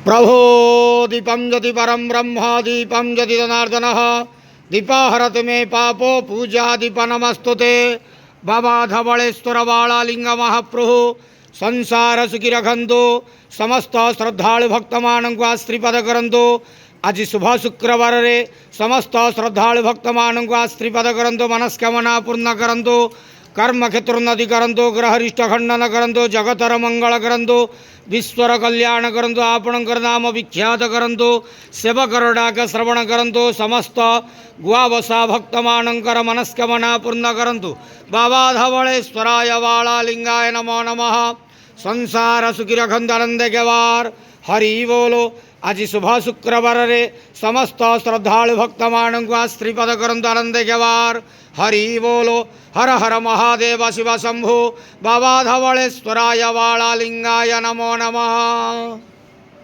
प्रभो दीपं ज्योति परं ब्रह्म दीपं ज्योति जनार्दनः दीपाहरतु मे पापो पूजा दीप नमस्तुते बाबा धवलेश्वर बालालिंग महाप्रभु संसार सुखी रखंतु समस्त श्रद्धालु भक्त मानक आश्रीपद करंतु आज शुभ शुक्रवार रे समस्त श्रद्धालु भक्त मानक आश्रीपद करंतु मनस्कामना पूर्ण करंतु कर्म क्षेत्रोन्नति करंतु ग्रहरिष्ट खंडन करंतु जगतर मंगल करंतु विश्वर कल्याण करंतु आपणकर नाम विख्यात करंतु सेवकर डाक श्रवण करंतु समस्त गुआवसा भक्त मानकर मनस्कामना पूर्ण करंतु बाबा धवलेश्वराय बालालिंगाय नमो नमः संसार सुखी रखंतु आनंद के वार हरि बोलो आज शुभ शुक्रवार रे समस्त श्रद्धालु भक्त मानक आश्रीपद करंतु आनंद के वार हरि बोलो हर हर महादेव शिव शंभु बाबा धवलेश्वराय बालालिंगाय नमो नमः।